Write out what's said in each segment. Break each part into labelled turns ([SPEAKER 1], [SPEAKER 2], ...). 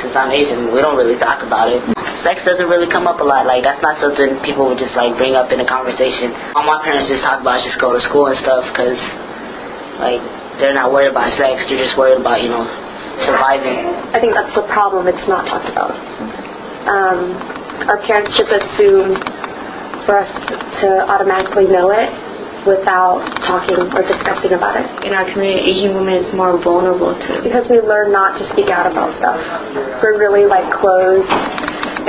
[SPEAKER 1] since I'm Asian, we don't really talk about it. Sex doesn't really come up a lot. Like, that's not something people would just, like, bring up in a conversation. All my parents just talk about is just go to school and stuff, because, like, they're not worried about sex. They're just worried about, you know, surviving.
[SPEAKER 2] I think that's the problem. It's not talked about. Our parents just assume for us to automatically know it without talking or discussing about it.
[SPEAKER 3] In our community, Asian women is more vulnerable to it.
[SPEAKER 2] Because we learn not to speak out about stuff. We're really, like, closed,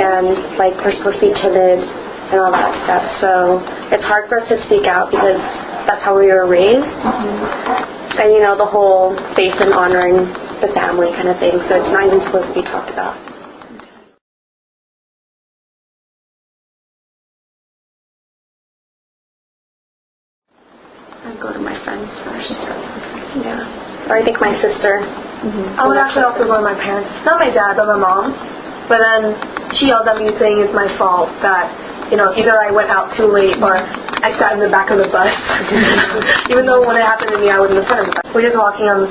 [SPEAKER 2] and, like, we're supposed to be timid and all that stuff. So it's hard for us to speak out because that's how we were raised. And, you know, the whole faith in honoring the family kind of thing. So it's not even supposed to be talked about.
[SPEAKER 3] I'd go to my friends first.
[SPEAKER 2] Yeah. Or I think my sister.
[SPEAKER 4] I would actually also go to my parents. Not my dad, but my mom. But then she yelled at me saying it's my fault that, you know, either I went out too late or I sat in the back of the bus. Even though when it happened to me, I was in the front of the bus. We're just walking on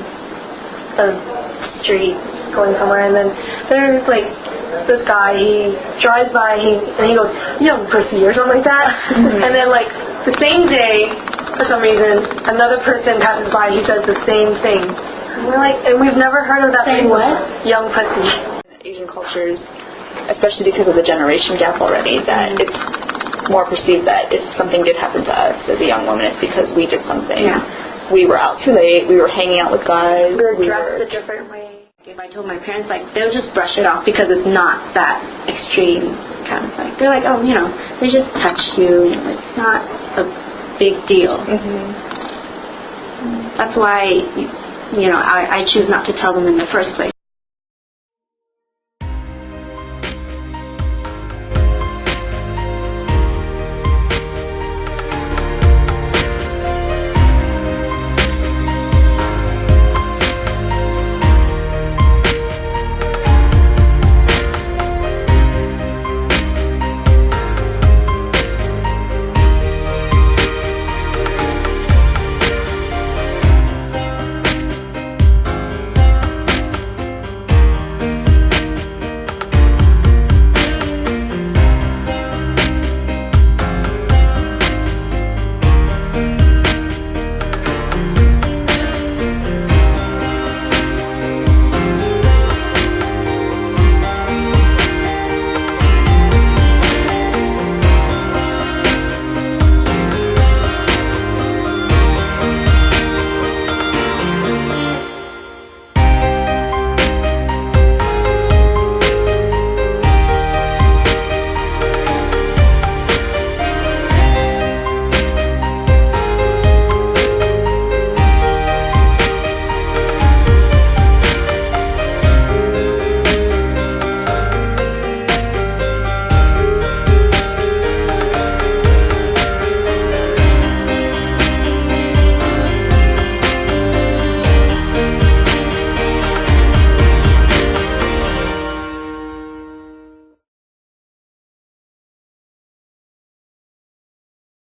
[SPEAKER 4] the street going somewhere, and then there's, like, this guy, he drives by and he goes, young pussy, or something like that. And then, like, the same day, for some reason, another person passes by, he says the same thing. And we're like, and we've never heard of that thing.
[SPEAKER 3] What?
[SPEAKER 4] Young pussy.
[SPEAKER 5] Asian cultures, especially because of the generation gap already, that it's more perceived that if something did happen to us as a young woman, it's because we did something.
[SPEAKER 3] Yeah.
[SPEAKER 5] We were out too late, we were hanging out with guys.
[SPEAKER 2] We were dressed a different way.
[SPEAKER 3] If I told my parents, like, they'll just brush it off because it's not that extreme kind of like. They're like, oh, you know, they just touch you. You know, it's not a big deal. That's why, you know, I choose not to tell them in the first place.